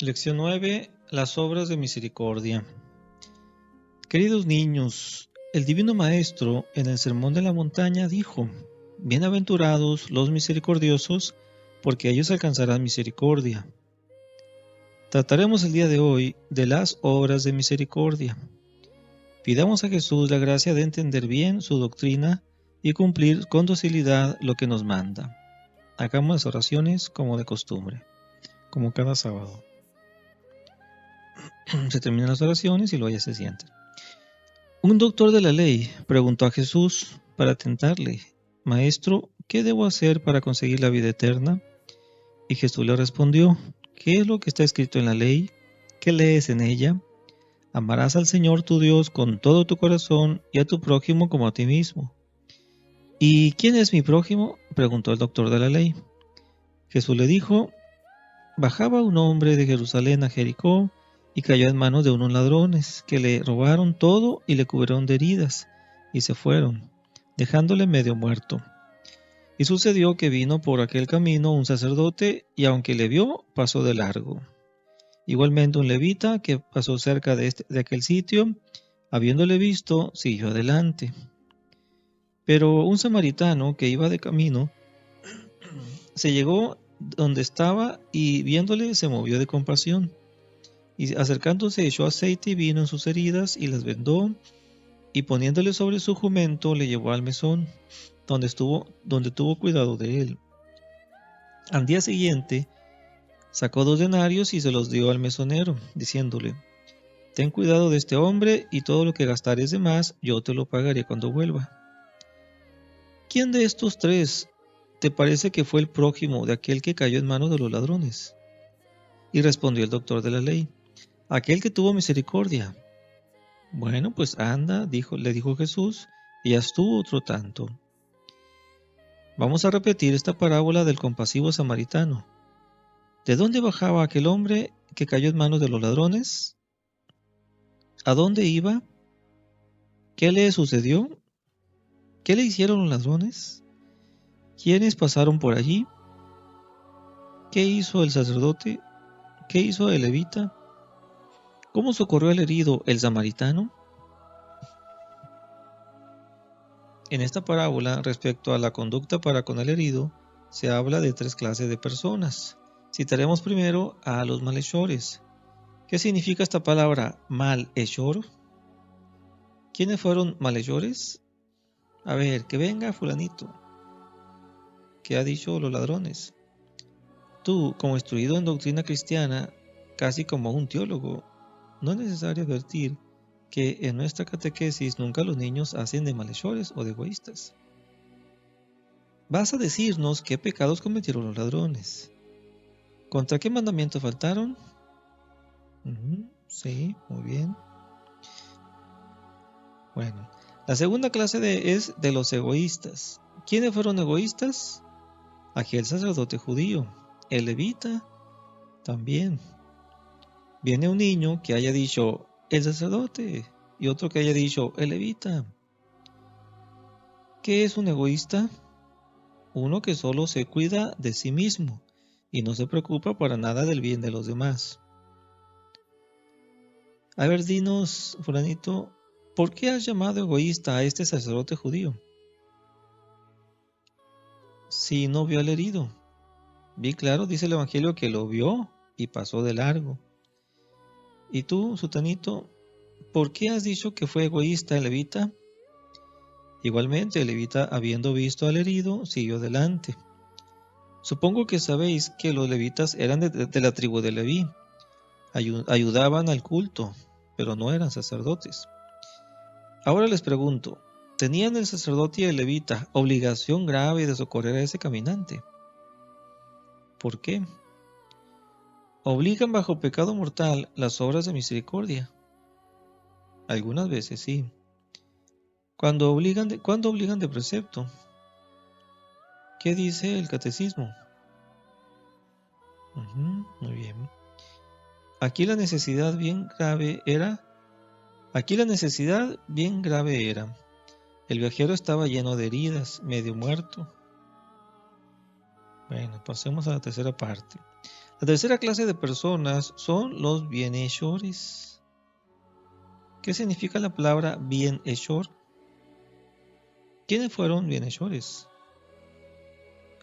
Lección 9. Las obras de misericordia. Queridos niños, el Divino Maestro en el Sermón de la Montaña dijo: Bienaventurados los misericordiosos, porque ellos alcanzarán misericordia. Trataremos el día de hoy de las obras de misericordia. Pidamos a Jesús la gracia de entender bien su doctrina y cumplir con docilidad lo que nos manda. Hagamos las oraciones como de costumbre, como cada sábado. Se terminan las oraciones y luego ya se sientan. Un doctor de la ley preguntó a Jesús para tentarle: Maestro, ¿qué debo hacer para conseguir la vida eterna? Y Jesús le respondió: ¿Qué es lo que está escrito en la ley? ¿Qué lees en ella? Amarás al Señor tu Dios con todo tu corazón y a tu prójimo como a ti mismo. ¿Y quién es mi prójimo?, preguntó el doctor de la ley. Jesús le dijo: Bajaba un hombre de Jerusalén a Jericó y cayó en manos de unos ladrones, que le robaron todo y le cubrieron de heridas, y se fueron, dejándole medio muerto. Y sucedió que vino por aquel camino un sacerdote, y aunque le vio, pasó de largo. Igualmente un levita, que pasó cerca de aquel sitio, habiéndole visto, siguió adelante. Pero un samaritano que iba de camino, se llegó donde estaba, y viéndole se movió de compasión. Y acercándose echó aceite y vino en sus heridas y las vendó, y poniéndole sobre su jumento le llevó al mesón, donde tuvo cuidado de él. Al día siguiente sacó 2 denarios y se los dio al mesonero, diciéndole: Ten cuidado de este hombre, y todo lo que gastares de más yo te lo pagaré cuando vuelva. ¿Quién de estos 3 te parece que fue el prójimo de aquel que cayó en manos de los ladrones? Y respondió el doctor de la ley: Aquel que tuvo misericordia. Bueno, pues anda, le dijo Jesús, y haz tú otro tanto. Vamos a repetir esta parábola del compasivo samaritano. ¿De dónde bajaba aquel hombre que cayó en manos de los ladrones? ¿A dónde iba? ¿Qué le sucedió? ¿Qué le hicieron los ladrones? ¿Quiénes pasaron por allí? ¿Qué hizo el sacerdote? ¿Qué hizo el levita? ¿Cómo socorrió al herido el samaritano? En esta parábola, respecto a la conducta para con el herido, se habla de 3 clases de personas. Citaremos primero a los malhechores. ¿Qué significa esta palabra malhechor? ¿Quiénes fueron malhechores? A ver, que venga fulanito. ¿Qué ha dicho los ladrones? Tú, como instruido en doctrina cristiana, casi como un teólogo, no es necesario advertir que en nuestra catequesis nunca los niños hacen de malhechores o de egoístas. Vas a decirnos qué pecados cometieron los ladrones. ¿Contra qué mandamiento faltaron? Sí, muy bien. Bueno, la segunda clase es de los egoístas. ¿Quiénes fueron egoístas? Aquel sacerdote judío, el levita también. Viene un niño que haya dicho el sacerdote y otro que haya dicho el levita. ¿Qué es un egoísta? Uno que solo se cuida de sí mismo y no se preocupa para nada del bien de los demás. A ver, dinos, fulanito, ¿por qué has llamado egoísta a este sacerdote judío? Si no vio al herido. Bien claro, dice el Evangelio que lo vio y pasó de largo. ¿Y tú, sutanito, por qué has dicho que fue egoísta el levita? Igualmente, el levita, habiendo visto al herido, siguió adelante. Supongo que sabéis que los levitas eran de la tribu de Leví. Ayudaban al culto, pero no eran sacerdotes. Ahora les pregunto, ¿tenían el sacerdote y el levita obligación grave de socorrer a ese caminante? ¿Por qué? ¿Obligan bajo pecado mortal las obras de misericordia? Algunas veces sí. ¿Cuándo obligan de precepto? ¿Qué dice el catecismo? Muy bien. Aquí la necesidad bien grave era. El viajero estaba lleno de heridas, medio muerto. Bueno, pasemos a la tercera parte. La tercera clase de personas son los bienhechores. ¿Qué significa la palabra bienhechor? ¿Quiénes fueron bienhechores?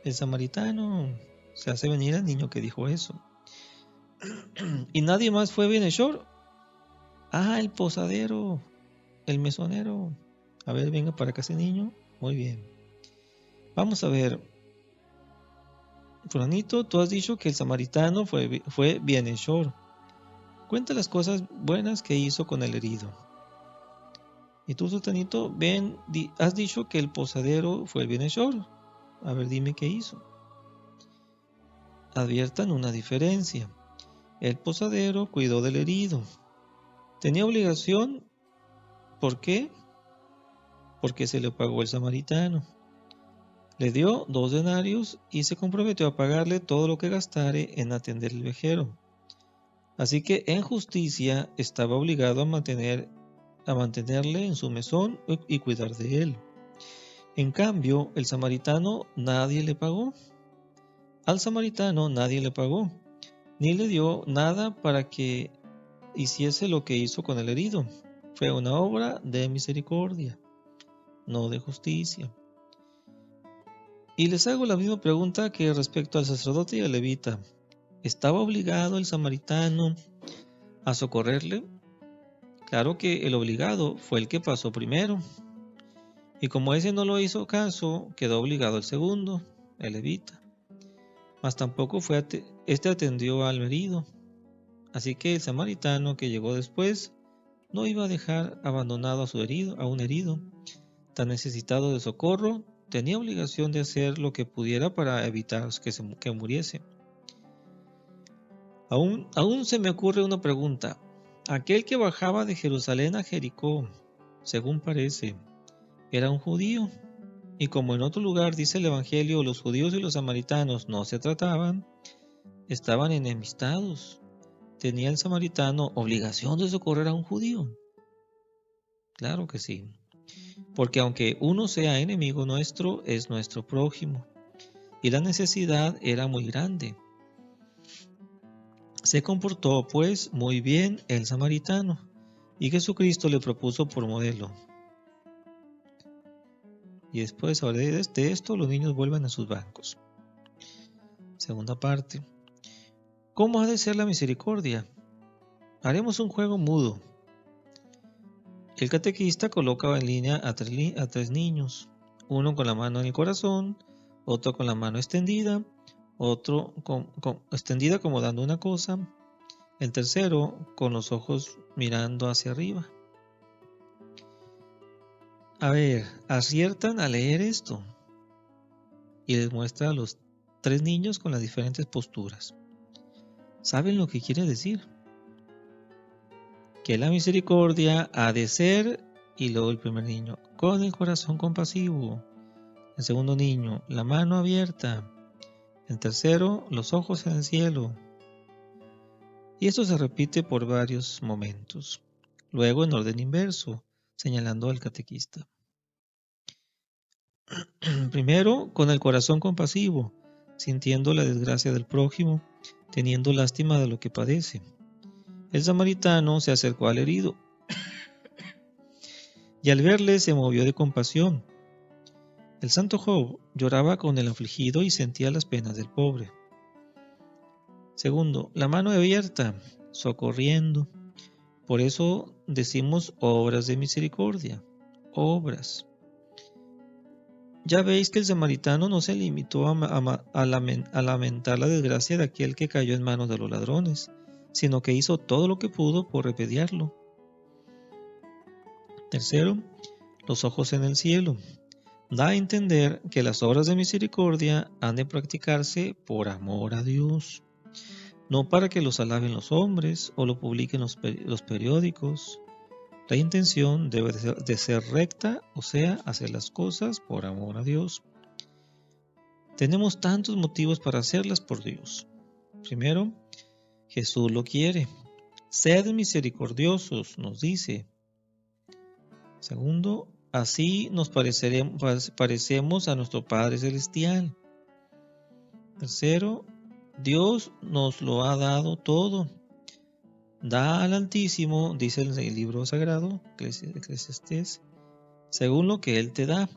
El samaritano. Se hace venir al niño que dijo eso. ¿Y nadie más fue bienhechor? Ah, el posadero, el mesonero. A ver, venga para acá ese niño. Muy bien. Vamos a ver. Fulanito, tú has dicho que el samaritano fue bienhechor. Cuenta las cosas buenas que hizo con el herido. Y tú, sultanito, has dicho que el posadero fue el bienhechor. A ver, dime qué hizo. Adviertan una diferencia. El posadero cuidó del herido. Tenía obligación. ¿Por qué? Porque se le pagó el samaritano. Le dio 2 denarios y se comprometió a pagarle todo lo que gastare en atender el vejero. Así que en justicia estaba obligado a mantenerle en su mesón y cuidar de él. En cambio, el samaritano nadie le pagó. Al samaritano nadie le pagó, ni le dio nada para que hiciese lo que hizo con el herido. Fue una obra de misericordia, no de justicia. Y les hago la misma pregunta que respecto al sacerdote y al levita. ¿Estaba obligado el samaritano a socorrerle? Claro que el obligado fue el que pasó primero. Y como ese no lo hizo caso, quedó obligado el segundo, el levita. Mas tampoco este atendió al herido. Así que el samaritano que llegó después no iba a dejar abandonado a un herido tan necesitado de socorro. Tenía obligación de hacer lo que pudiera para evitar que muriese. Aún se me ocurre una pregunta. Aquel que bajaba de Jerusalén a Jericó, según parece, era un judío. Y como en otro lugar dice el Evangelio, los judíos y los samaritanos no se trataban, estaban enemistados. ¿Tenía el samaritano obligación de socorrer a un judío? Claro que sí. Porque aunque uno sea enemigo nuestro, es nuestro prójimo. Y la necesidad era muy grande. Se comportó, pues, muy bien el samaritano, y Jesucristo le propuso por modelo. Y después, ahora de esto, los niños vuelven a sus bancos. Segunda parte. ¿Cómo ha de ser la misericordia? Haremos un juego mudo. El catequista coloca en línea a tres niños, uno con la mano en el corazón, otro con la mano extendida, otro extendida como dando una cosa, el tercero con los ojos mirando hacia arriba. A ver, aciertan a leer esto y les muestra a los 3 niños con las diferentes posturas. ¿Saben lo que quiere decir? Que la misericordia ha de ser, y luego el primer niño, con el corazón compasivo. El segundo niño, la mano abierta. El tercero, los ojos en el cielo. Y esto se repite por varios momentos. Luego en orden inverso, señalando al catequista. Primero, con el corazón compasivo, sintiendo la desgracia del prójimo, teniendo lástima de lo que padece. El samaritano se acercó al herido y al verle se movió de compasión. El santo Job lloraba con el afligido y sentía las penas del pobre. Segundo, la mano abierta, socorriendo. Por eso decimos obras de misericordia, obras. Ya veis que el samaritano no se limitó a lamentar la desgracia de aquel que cayó en manos de los ladrones, sino que hizo todo lo que pudo por remediarlo. Tercero, los ojos en el cielo. Da a entender que las obras de misericordia han de practicarse por amor a Dios, no para que los alaben los hombres o lo publiquen los periódicos. La intención debe de ser recta, o sea, hacer las cosas por amor a Dios. Tenemos tantos motivos para hacerlas por Dios. Primero, Jesús lo quiere. Sed misericordiosos, nos dice. Segundo, así nos parecemos a nuestro Padre Celestial. Tercero, Dios nos lo ha dado todo. Da al Altísimo, dice el libro sagrado, Eclesiastés, según lo que Él te da.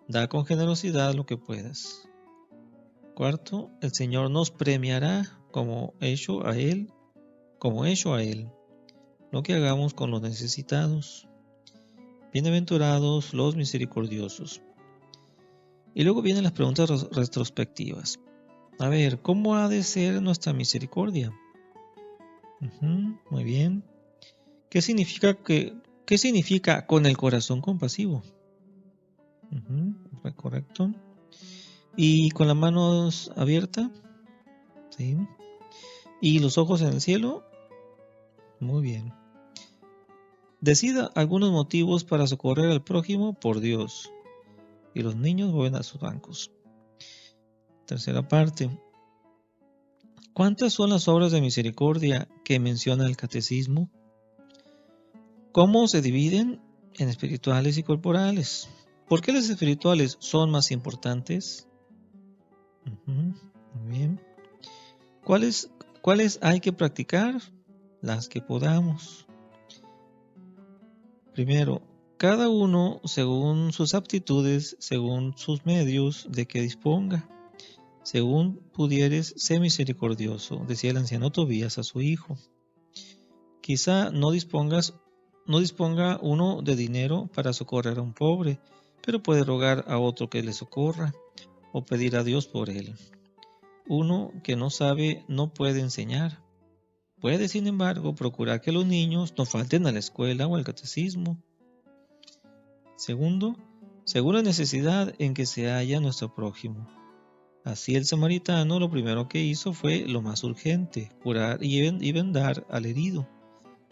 Da con generosidad lo que puedas. Cuarto, el Señor nos premiará como hecho a Él, lo que hagamos con los necesitados. Bienaventurados los misericordiosos. Y luego vienen las preguntas retrospectivas. A ver, ¿cómo ha de ser nuestra misericordia? Muy bien. ¿Qué significa con el corazón compasivo? Correcto. ¿Y con las manos abiertas? Sí. ¿Y los ojos en el cielo? Muy bien. Decida algunos motivos para socorrer al prójimo por Dios. Y los niños vuelven a sus bancos. Tercera parte. ¿Cuántas son las obras de misericordia que menciona el catecismo? ¿Cómo se dividen en espirituales y corporales? ¿Por qué las espirituales son más importantes? Muy bien. ¿Cuáles hay que practicar? Las que podamos. Primero, cada uno según sus aptitudes, según sus medios de que disponga. Según pudieres, sé misericordioso, decía el anciano Tobías a su hijo. Quizá no disponga uno de dinero para socorrer a un pobre, pero puede rogar a otro que le socorra, o pedir a Dios por él. Uno que no sabe no puede enseñar. Puede, sin embargo, procurar que los niños no falten a la escuela o al catecismo. Segundo, según la necesidad en que se halla nuestro prójimo. Así el samaritano lo primero que hizo fue lo más urgente, curar y vendar al herido,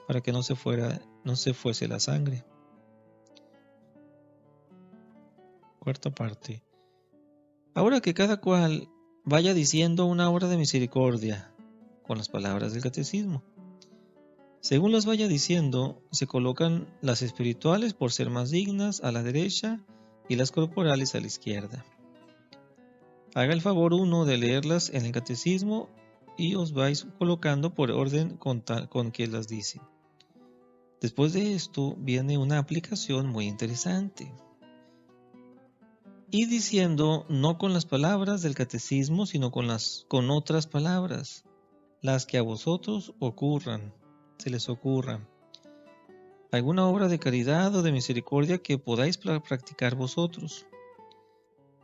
para que no se fuese la sangre. Cuarta parte. Ahora que cada cual vaya diciendo una obra de misericordia con las palabras del catecismo. Según las vaya diciendo, se colocan las espirituales por ser más dignas a la derecha y las corporales a la izquierda. Haga el favor uno de leerlas en el catecismo y os vais colocando por orden con que las dice. Después de esto viene una aplicación muy interesante. Y diciendo no con las palabras del catecismo, sino con otras palabras, las que a vosotros se les ocurran. Alguna obra de caridad o de misericordia que podáis practicar vosotros.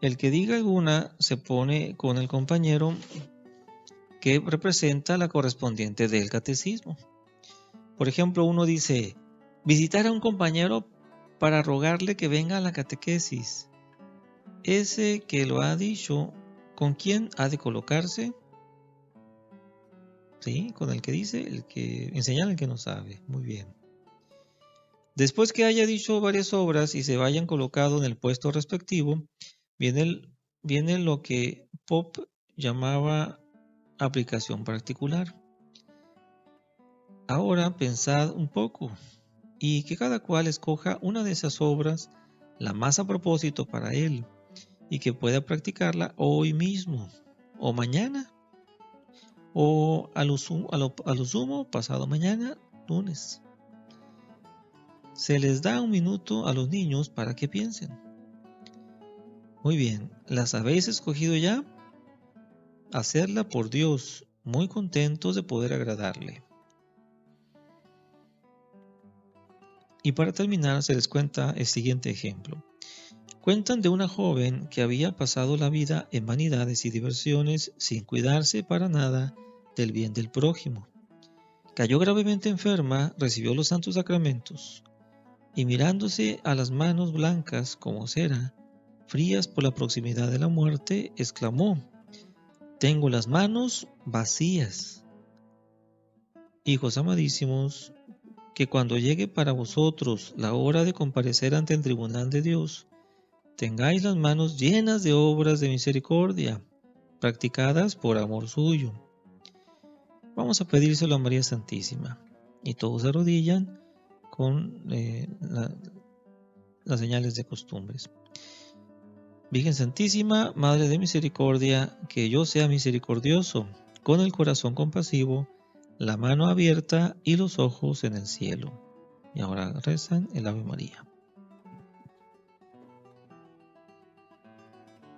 El que diga alguna se pone con el compañero que representa la correspondiente del catecismo. Por ejemplo, uno dice, visitar a un compañero para rogarle que venga a la catequesis. Ese que lo ha dicho, ¿con quién ha de colocarse? Sí, con el que dice, el que enseña al que no sabe. Muy bien. Después que haya dicho varias obras y se vayan colocado en el puesto respectivo, viene lo que Pop llamaba aplicación particular. Ahora pensad un poco y que cada cual escoja una de esas obras, la más a propósito para él, y que pueda practicarla hoy mismo, o mañana, o a lo sumo pasado mañana, lunes. Se les da un minuto a los niños para que piensen. Muy bien, ¿las habéis escogido ya? Hacerla por Dios, muy contentos de poder agradarle. Y para terminar se les cuenta el siguiente ejemplo. Cuentan de una joven que había pasado la vida en vanidades y diversiones sin cuidarse para nada del bien del prójimo. Cayó gravemente enferma, recibió los santos sacramentos y mirándose a las manos blancas como cera, frías por la proximidad de la muerte, exclamó: «Tengo las manos vacías». Hijos amadísimos, que cuando llegue para vosotros la hora de comparecer ante el tribunal de Dios, tengáis las manos llenas de obras de misericordia, practicadas por amor suyo. Vamos a pedírselo a María Santísima, y todos se arrodillan con las señales de costumbres. Virgen Santísima, Madre de Misericordia, que yo sea misericordioso, con el corazón compasivo, la mano abierta y los ojos en el cielo. Y ahora rezan el Ave María.